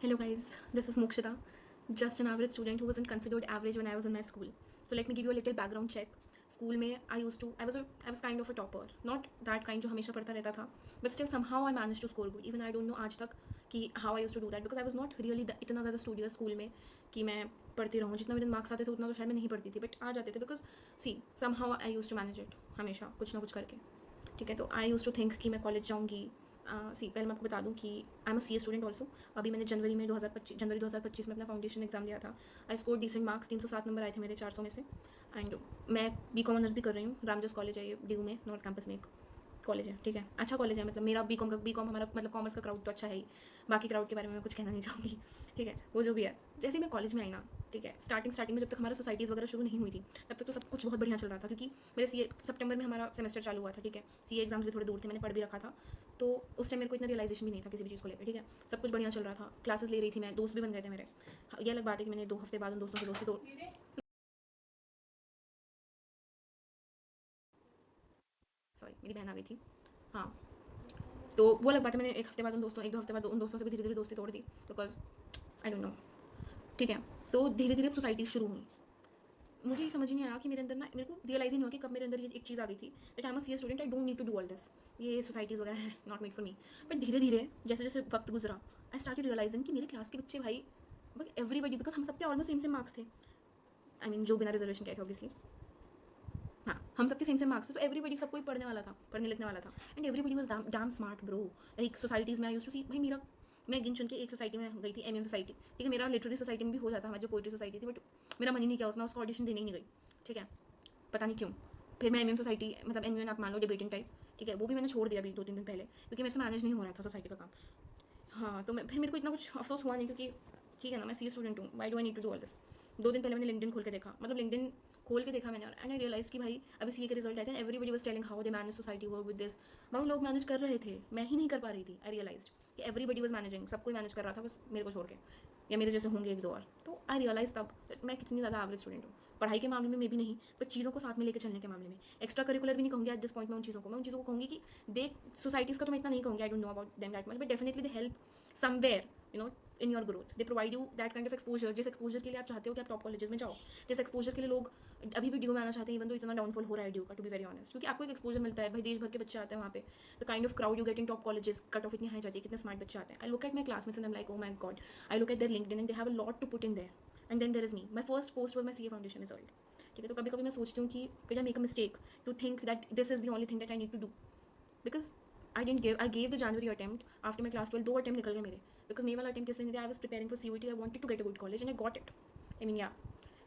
Hello guys, this is Mokshita, just an average student who wasn't considered average when I was in my school. So let me give you a little background check. School में I was kind of a topper, not that kind जो हमेशा पढ़ता रहता था, but still somehow I managed to score good. Even I don't know आज तक कि how I used to do that because I was not really इतना ज़्यादा studious school में कि मैं पढ़ती रहूँ. जितना मेरे मार्क्स आते थे उतना तो शायद मैं नहीं पढ़ती थी, but आ जाते थे because see somehow I used to manage it हमेशा कुछ ना कुछ करके. ठीक है, तो आई यूज़ टू थिंक कि मैं कॉलेज जाऊँगी. पहले मैं आपको बता दूँ कि I am a C A student also. अभी मैंने जनवरी 2025 में अपना फाउंडेशन एग्जाम दिया था. I score decent marks, 307 number आए थे मेरे 400 में से. एंड मैं बी कॉम ऑनर्स भी कर रही हूँ. रामजस कॉलेज है ये ड्यू में, नॉर्थ कैंपस में एक कॉलेज है. ठीक है, अच्छा कॉलेज है. मतलब मेरा बी कॉम हमारा मतलब कॉमर्स का क्राउड तो अच्छा है ही. बाकी क्राउड के बारे में मैं कुछ कहना नहीं चाहूँगी. ठीक है, वो जो भी है. जैसे ही मैं कॉलेज में आई ना, ठीक है, स्टार्टिंग में जब तक हमारा सोसाइटीज़ वगैरह शुरू नहीं हुई थी तब तक तो सब कुछ बहुत बढ़िया चल रहा था क्योंकि मेरे सी सितंबर में हमारा सेमेस्टर चालू हुआ था. ठीक है, सी एग्जाम्स भी थोड़े दूर थे, मैंने पढ़ भी रखा था. तो उस टाइम मेरे को इतना रियलाइजेशन भी नहीं था किसी भी चीज़ को लेकर. ठीक है, सब कुछ बढ़िया चल रहा था, क्लासेस ले रही थी मैं, दोस्त भी बन गए थे मेरे. ये अलग बात है कि मैंने 2 हफ्ते बाद उन दोस्तों से दोस्ती तोड़. सॉरी, मेरी बहन आ गई थी. हाँ, तो वो अलग बात है. मैंने एक दो हफ्ते बाद उन दोस्तों से भी धीरे धीरे दोस्ती तोड़ दी बिकॉज आई डोंट नो. ठीक है, तो धीरे धीरे सोसाइटी शुरू हुई. मुझे ये समझ नहीं आया कि मेरे अंदर ना, मेरे को रियलाइज ही नहीं हुआ कि कब मेरे अंदर ये एक चीज़ आ गई थी that I am a C student, I don't need to do all this. ये सोसाइटीज़ वगैरह हैं, not made for me. But धीरे धीरे जैसे जैसे वक्त गुजरा, आई स्टार्टेड रियलाइजिंग कि मेरे क्लास के बच्चे भाई, एवरीबडी, बिकॉज हम सबके ऑलमोस्ट सेम सेम मार्क्स थे. आई मीन जो बिना रिजर्वेशन के थे ऑब्वियसली. हाँ, हम सबके सेम सेम मार्क्स थे, तो एवरीबडी सब कोई पढ़ने वाला था, पढ़ने लिखने वाला था. And everybody was damn smart bro. Like societies में आई यूज्ड टू सी भाई मेरा, मैं गिन चुन के एक सोसाइटी में गई थी, एम सोसाइटी. ठीक है, मेरा लिटरेरी सोसाइटी में भी हो जाता हमारी जो पोइट्री सोसाइटी थी, बट मेरा मन ही नहीं किया उसमें, उसको ऑडिशन देने ही नहीं गई. ठीक है, पता नहीं क्यों. फिर मैं एम सोसाइटी, मतलब एम आप मान लो डिबेटिंग टाइप. ठीक है, वो भी मैंने छोड़ दिया अभी 2-3 दिन पहले क्योंकि मेरे से मैनेज नहीं हो रहा था सोसाइटी का काम. हाँ, तो मैं फिर मेरे को इतना कुछ अफसोस हुआ नहीं क्योंकि ठीक है ना, मैं सी स्टूडेंट हूँ, why do I need to do all this. 2 दिन पहले मैंने लिंक्डइन खोल के देखा, मतलब लिंक्डइन खोल के देखा मैंने, एंड आई रियलाइज कि भाई अभी सी के रिजल्ट आए थे. Everybody was telling how they manage society work with this. बहुत लोग मैनेज कर रहे थे, मैं ही नहीं कर पा रही थी. आई रियलाइज कि एवरीबडी वाज मैनेजिंग, सब कोई मैनेज कर रहा था बस मेरे को छोड़ के, या मेरे जैसे होंगे एक दो और. तो आई रियलाइज तब मैं कितनी ज़्यादा एवरेज स्टूडेंट हूँ. पढ़ाई के मामले में भी नहीं, बट चीज़ों को साथ में लेकर चलने के मामले में. एक्स्ट्रा करिकुलर भी नहीं कहूँगी एट दिस पॉइंट. मैं उन चीज़ों को कहूँगी कि देख, सोसाइटीज़ का तो मैं इतना नहीं कहूँगी, आई don't know about them that much, but definitely they help somewhere, you know, in your growth. They provide you that kind of exposure, जिस एक्सपोजर के लिए आप चाहते हो कि आप टॉप कॉलेजेस में जाओ, जिस एक्सपोजर के लिए लोग अभी भी ड्यू में आना चाहते हैं, इवन तो इतना डाउनफॉल हो रहा है ड्यू का, टू बी वेरी ऑनेस्ट, क्योंकि आपको एक एक्सपोजर मिलता है भाई, देश भर के बच्चे आते हैं वहाँ पे. The kind of crowd you get in top colleges, cut off इतनी हाई जाती है, कितने स्मार्ट बच्चे आते हैं. I look at my classmates and I am like, oh my God. I look at their LinkedIn and they have a lot to put in there. And then there is me, my first post was my C A foundation result. ठीक है, तो कभी कभी मैं सोचती हूँ कि फिर I make a mistake to think that this is the only thing that I need to do. Because I gave the January attempt after my class 12. 2 attempt निकल गए मेरे बिकॉज मेरे वाला अटेम्प्ट इसलिए नहीं था. I was preparing for CUT. I wanted to get a good college and I got it. I mean yeah,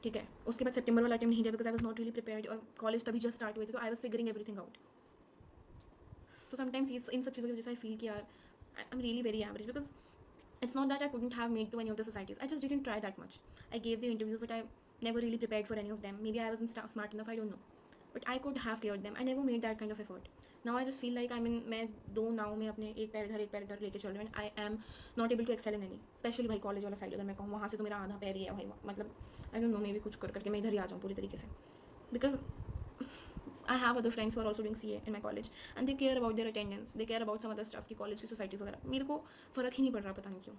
ठीक है. उसके बाद सेप्टेम्बर वाला अटेम्प्ट नहीं दिया because I was not really prepared, और कॉलेज तभी जस्ट स्टार्ट हुए थे, तो I was figuring everything out. So sometimes in सब चीज़ों की वजह से आई फील कि यार I am really very average because it's not that I couldn't have made to any of the societies. I just didn't try that much. I gave the interviews, but I never really prepared for any of them. Maybe I wasn't smart enough, I don't know. But I could have cleared them. I never made that kind of effort. Now I just feel like मैं दो नाव में अपने एक पैर इधर लेके चल रही हूँ. I am not able to excel in any, specially भाई कॉलेज वाला साइड अगर मैं कहूँ, वहाँ से तो मेरा आधा पैर ही है भाई. मतलब आई डोंट नो, मे भी कुछ कर करके मैं इधर ही आ जाऊँ पूरी तरीके से. Because I have other friends who are also doing CA in my college and they care about their attendance, they care about some other stuff की कॉलेज की सोसाइटीज़ वगैरह. मेरे को फ़र्क ही नहीं पड़ रहा, पता नहीं क्यों.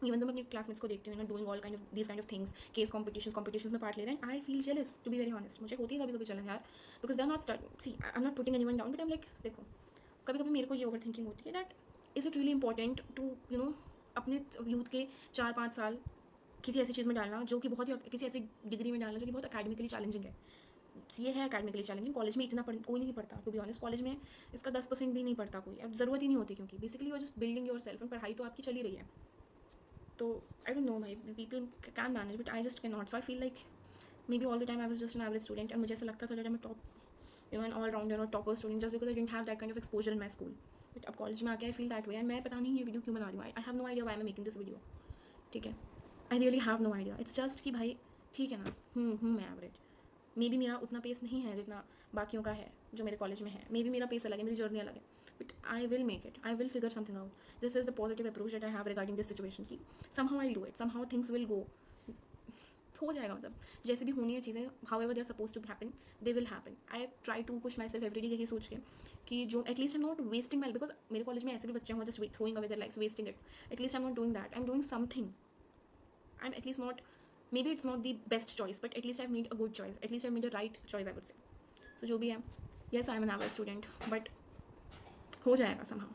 इवन तो मैं अपने क्लासमेट्स को देखती हूँ ना, doing all kind of this kind of things, case competitions में पार्ट ले रहे हैं. I feel jealous, to be very honest. मुझे होती है कभी कभी चलन यार, because they are not start. See I am not putting anyone down, but I am like, देखो, कभी कभी मेरे को ये ओवर थिंकिंग होती है that is it really important to you know अपने यूथ के 4-5 साल किसी ऐसी चीज़ में डालना जो कि बहुत ही, किसी ऐसी डिग्री में डालना जो कि बहुत अकेडमिकली चैलेंजिंग है. ये है अकेडमिकली चैलेंजिंग. कॉलेज में इतना कोई नहीं पढ़ता, टू बी ऑनेस्ट. कॉलेज में इसका 10% भी नहीं पढ़ता कोई, अब ज़रूरत ही नहीं होती क्योंकि basically you are just building yourself, पढ़ाई तो आपकी चली रही है. तो आई डोंट नो भाई, people can manage but I just can not. So I feel like maybe all the time I was just an average student, and मुझे ऐसा लगता था that I am top, you know, an all rounder और topper student just because I didn't have that kind of exposure in my school. But अब college में आके I feel that way, and मैं पता नहीं ये वीडियो क्यों बना रही हूँ. I have no idea why I am making this video. ठीक है, I really have no idea. It's just कि भाई ठीक है ना, मैं एवरेज. मे बी मेरा उतना पेस नहीं है जितना बाकियों का है जो मेरे कॉलेज में है. मे बी मेरा पेस अलग है, मेरी जर्नी अलग है, but I will make it. I will figure something out. This is the positive approach that I have regarding this situation की somehow I'll do it, somehow things will go हो जाएगा, मतलब जैसे भी होनी है चीज़ें, however they are suppose to happen, they will happen. I try to push myself every day, यही सोच के कि जो at least I am not wasting my, because मेरे कॉलेज में ऐसे भी बच्चे हैं just throwing away their life, wasting it. At least I am not doing that, I am doing something. I am at least not, maybe it's not the best choice, but at least I've made a good choice, at least I've made a right choice, I would say. So जो भी है, yes I am an average student, but हो जाएगा somehow.